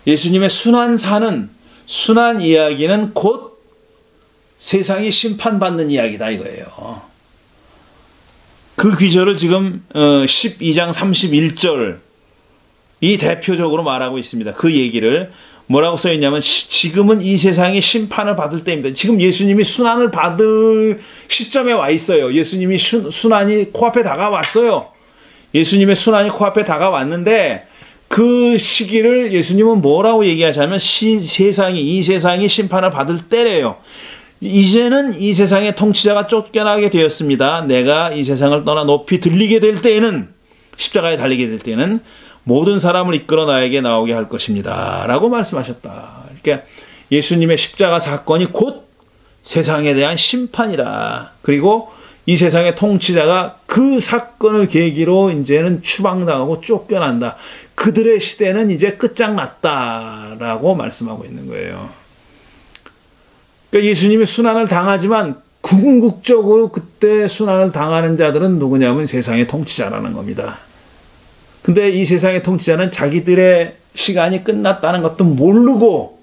예수님의 순환사는 순환 이야기는 곧 세상이 심판받는 이야기다 이거예요. 그 귀절을 지금 12장 31절이 대표적으로 말하고 있습니다. 그 얘기를 뭐라고 써있냐면 지금은 이 세상이 심판을 받을 때입니다. 지금 예수님이 순환을 받을 시점에 와 있어요. 예수님이 순환이 코앞에 다가왔어요. 예수님의 순환이 코앞에 다가왔는데 그 시기를 예수님은 뭐라고 얘기하자면 이 세상이 심판을 받을 때래요. 이제는 이 세상의 통치자가 쫓겨나게 되었습니다. 내가 이 세상을 떠나 높이 들리게 될 때에는 십자가에 달리게 될 때는 모든 사람을 이끌어 나에게 나오게 할 것입니다. 라고 말씀하셨다. 그러니까 예수님의 십자가 사건이 곧 세상에 대한 심판이다. 그리고 이 세상의 통치자가 그 사건을 계기로 이제는 추방당하고 쫓겨난다. 그들의 시대는 이제 끝장났다라고 말씀하고 있는 거예요. 그러니까 예수님이 순환을 당하지만 궁극적으로 그때 순환을 당하는 자들은 누구냐면 세상의 통치자라는 겁니다. 근데 이 세상의 통치자는 자기들의 시간이 끝났다는 것도 모르고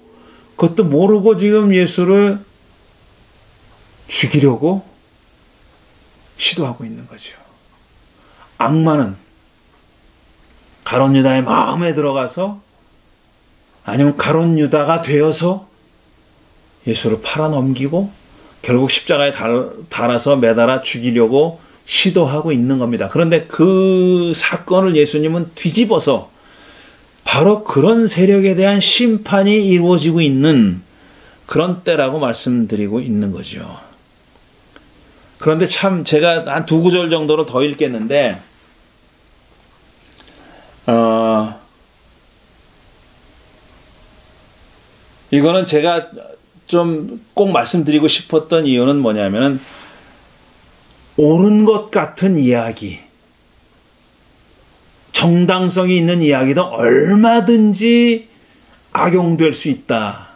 지금 예수를 죽이려고 시도하고 있는 거죠. 악마는 가룟 유다의 마음에 들어가서 아니면 가룟 유다가 되어서 예수를 팔아넘기고 결국 십자가에 달아서 매달아 죽이려고 시도하고 있는 겁니다. 그런데 그 사건을 예수님은 뒤집어서 바로 그런 세력에 대한 심판이 이루어지고 있는 그런 때라고 말씀드리고 있는 거죠. 그런데 참 제가 한 두 구절 정도로 더 읽겠는데 이거는 제가 좀 꼭 말씀드리고 싶었던 이유는 뭐냐면은 옳은 것 같은 이야기, 정당성이 있는 이야기도 얼마든지 악용될 수 있다.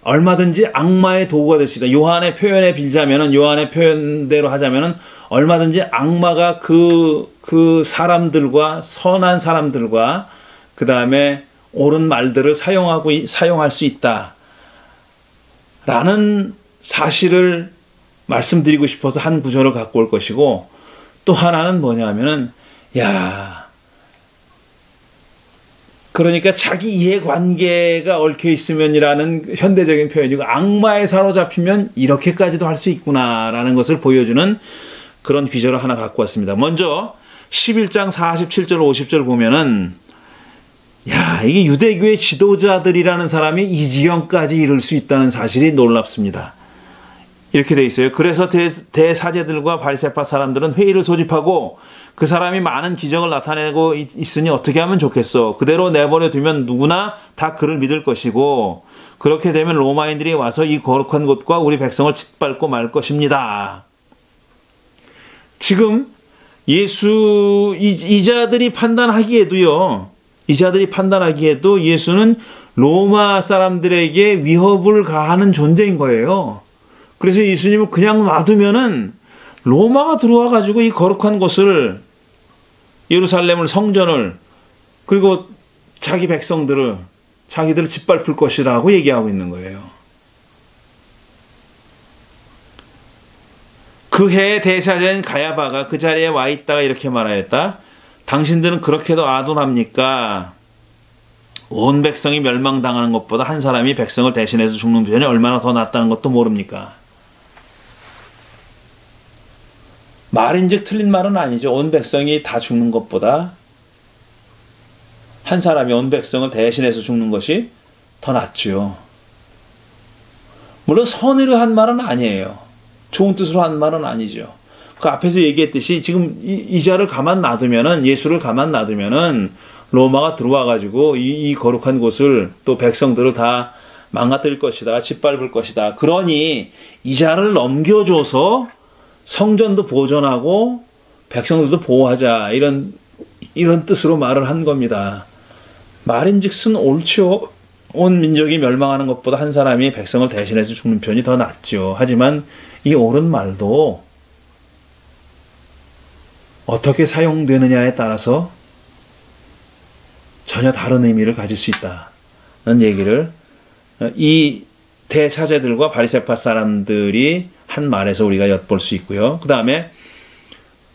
얼마든지 악마의 도구가 될 수 있다. 요한의 표현에 빌자면은, 요한의 표현대로 하자면은 얼마든지 악마가 그 사람들과 선한 사람들과 그 다음에 옳은 말들을 사용할 수 있다. 라는 사실을 말씀드리고 싶어서 한 구절을 갖고 올 것이고, 또 하나는 뭐냐면은 그러니까 자기 이해관계가 얽혀 있으면이라는 현대적인 표현이고, 악마에 사로잡히면 이렇게까지도 할 수 있구나라는 것을 보여주는 그런 귀절을 하나 갖고 왔습니다. 먼저 11장 47절 50절 보면은 이게 유대교의 지도자들이라는 사람이 이 지경까지 이를 수 있다는 사실이 놀랍습니다. 이렇게 돼 있어요. 그래서 대사제들과 바리새파 사람들은 회의를 소집하고 그 사람이 많은 기적을 나타내고 있으니 어떻게 하면 좋겠어. 그대로 내버려 두면 누구나 다 그를 믿을 것이고 그렇게 되면 로마인들이 와서 이 거룩한 곳과 우리 백성을 짓밟고 말 것입니다. 지금 이자들이 판단하기에도 예수는 로마 사람들에게 위협을 가하는 존재인 거예요. 그래서 예수님을 그냥 놔두면은 로마가 들어와 가지고 이 거룩한 곳을, 예루살렘을, 성전을, 그리고 자기 백성들을, 자기들을 짓밟을 것이라고 얘기하고 있는 거예요. 그 해의 대사제인 가야바가 그 자리에 와 있다가 이렇게 말하였다. 당신들은 그렇게도 아둔합니까? 온 백성이 멸망당하는 것보다 한 사람이 백성을 대신해서 죽는 편이 얼마나 더 낫다는 것도 모릅니까? 말인즉 틀린 말은 아니죠. 온 백성이 다 죽는 것보다 한 사람이 온 백성을 대신해서 죽는 것이 더 낫죠. 물론 선의로 한 말은 아니에요. 좋은 뜻으로 한 말은 아니죠. 그 앞에서 얘기했듯이 지금 이자를 가만 놔두면은, 예수를 가만 놔두면은 로마가 들어와 가지고 이 거룩한 곳을, 또 백성들을 다 망가뜨릴 것이다, 짓밟을 것이다. 그러니 이자를 넘겨줘서 성전도 보존하고 백성들도 보호하자, 이런 뜻으로 말을 한 겁니다. 말인즉슨 옳죠. 온 민족이 멸망하는 것보다 한 사람이 백성을 대신해서 죽는 편이 더 낫죠. 하지만 이 옳은 말도 어떻게 사용되느냐에 따라서 전혀 다른 의미를 가질 수 있다는 얘기를 이 대사제들과 바리새파 사람들이 한 말에서 우리가 엿볼 수 있고요. 그 다음에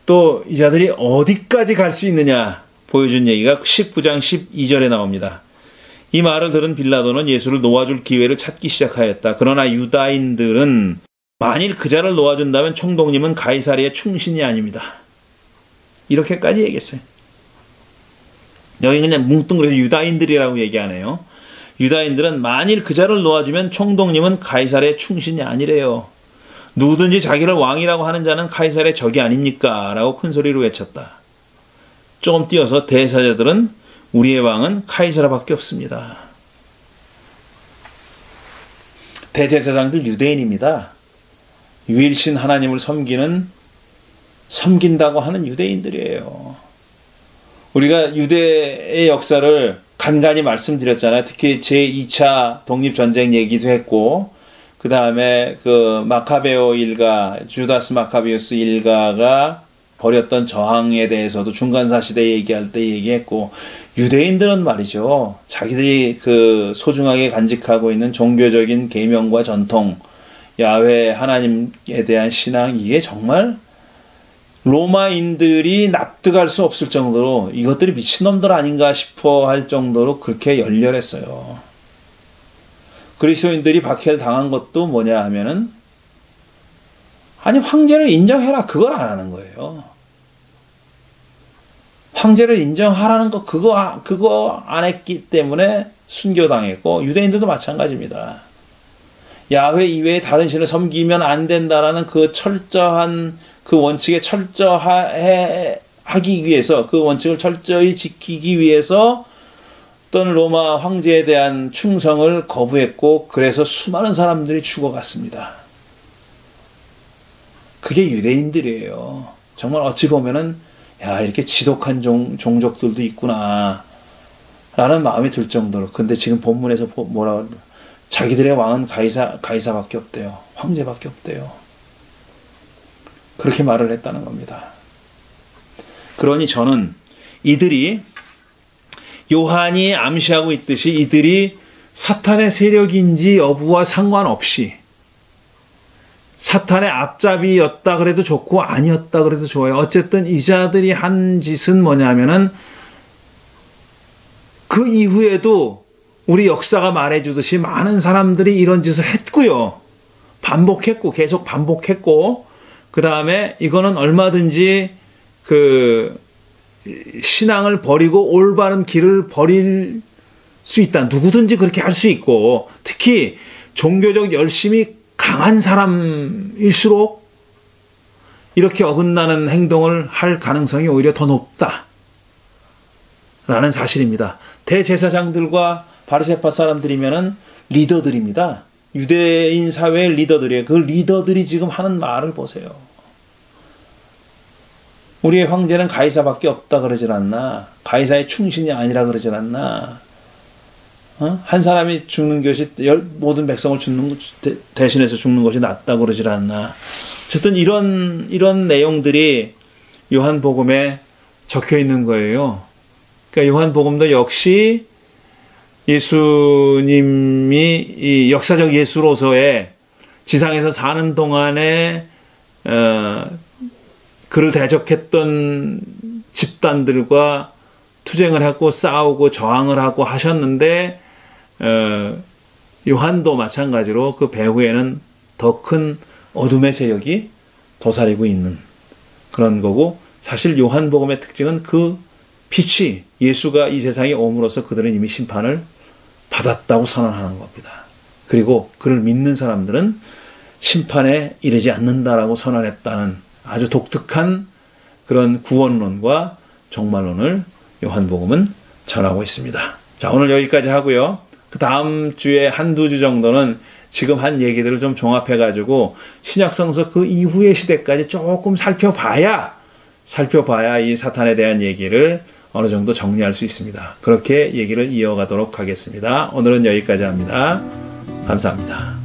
또 이 자들이 어디까지 갈 수 있느냐 보여준 얘기가 19장 12절에 나옵니다. 이 말을 들은 빌라도는 예수를 놓아줄 기회를 찾기 시작하였다. 그러나 유다인들은 만일 그자를 놓아준다면 총독님은 가이사랴의 충신이 아닙니다. 이렇게까지 얘기했어요. 여기 그냥 뭉뚱그려서 유다인들이라고 얘기하네요. 유다인들은 만일 그자를 놓아주면 총독님은 가이사랴의 충신이 아니래요. 누구든지 자기를 왕이라고 하는 자는 가이사랴의 적이 아닙니까? 라고 큰 소리로 외쳤다. 조금 띄어서 대사자들은 우리의 왕은 카이사라밖에 없습니다. 대제사장들 유대인입니다. 유일신 하나님을 섬긴다고 하는 유대인들이에요. 우리가 유대의 역사를 간간히 말씀드렸잖아요. 특히 제2차 독립전쟁 얘기도 했고, 그 다음에 그 마카베오 일가, 주다스 마카비우스 일가가 벌였던 저항에 대해서도 중간사 시대 얘기할 때 얘기했고, 유대인들은 말이죠, 자기들이 그 소중하게 간직하고 있는 종교적인 계명과 전통, 야훼 하나님에 대한 신앙, 이게 정말 로마인들이 납득할 수 없을 정도로 이것들이 미친놈들 아닌가 싶어 할 정도로 그렇게 열렬했어요. 그리스도인들이 박해를 당한 것도 뭐냐 하면은, 아니 황제를 인정해라, 그걸 안 하는 거예요. 황제를 인정하라는 거 그거 안 했기 때문에 순교당했고, 유대인들도 마찬가지입니다. 야훼 이외에 다른 신을 섬기면 안 된다라는 그 철저한 그 원칙에 철저하기 위해서, 그 원칙을 철저히 지키기 위해서 어떤 로마 황제에 대한 충성을 거부했고, 그래서 수많은 사람들이 죽어갔습니다. 그게 유대인들이에요. 정말 어찌 보면은 야, 이렇게 지독한 종족들도 있구나 라는 마음이 들 정도로. 근데 지금 본문에서 뭐라고, 자기들의 왕은 가이사밖에 없대요. 황제밖에 없대요. 그렇게 말을 했다는 겁니다. 그러니 저는 이들이, 요한이 암시하고 있듯이 이들이 사탄의 세력인지 여부와 상관없이, 사탄의 앞잡이였다 그래도 좋고 아니었다 그래도 좋아요. 어쨌든 이 자들이 한 짓은 뭐냐면은, 그 이후에도 우리 역사가 말해주듯이 많은 사람들이 이런 짓을 했고요. 반복했고, 계속 반복했고, 그 다음에 이거는 얼마든지 그 신앙을 버리고 올바른 길을 버릴 수 있다. 누구든지 그렇게 할 수 있고, 특히 종교적 열심이 강한 사람일수록 이렇게 어긋나는 행동을 할 가능성이 오히려 더 높다 라는 사실입니다. 대제사장들과 바리새파 사람들이면은 리더들입니다. 유대인 사회의 리더들이에요. 그 리더들이 지금 하는 말을 보세요. 우리의 황제는 가이사밖에 없다 그러질 않나? 가이사의 충신이 아니라 그러질 않나? 한 사람이 죽는 것이 모든 백성을 대신해서 죽는 것이 낫다 그러질 않나? 어쨌든 이런 내용들이 요한복음에 적혀 있는 거예요. 그러니까 요한복음도 역시 예수님이 이 역사적 예수로서의 지상에서 사는 동안에 그를 대적했던 집단들과 투쟁을 하고 싸우고 저항을 하고 하셨는데 요한도 마찬가지로 그 배후에는 더 큰 어둠의 세력이 도사리고 있는 그런 거고, 사실 요한복음의 특징은 그 빛이 예수가 이 세상에 옴으로써 그들은 이미 심판을 받았다고 선언하는 겁니다. 그리고 그를 믿는 사람들은 심판에 이르지 않는다라고 선언했다는 아주 독특한 그런 구원론과 종말론을 요한복음은 전하고 있습니다. 자, 오늘 여기까지 하고요. 그 다음 주에 한두 주 정도는 지금 한 얘기들을 좀 종합해가지고 신약성서 그 이후의 시대까지 조금 살펴봐야 이 사탄에 대한 얘기를 어느 정도 정리할 수 있습니다. 그렇게 얘기를 이어가도록 하겠습니다. 오늘은 여기까지 합니다. 감사합니다.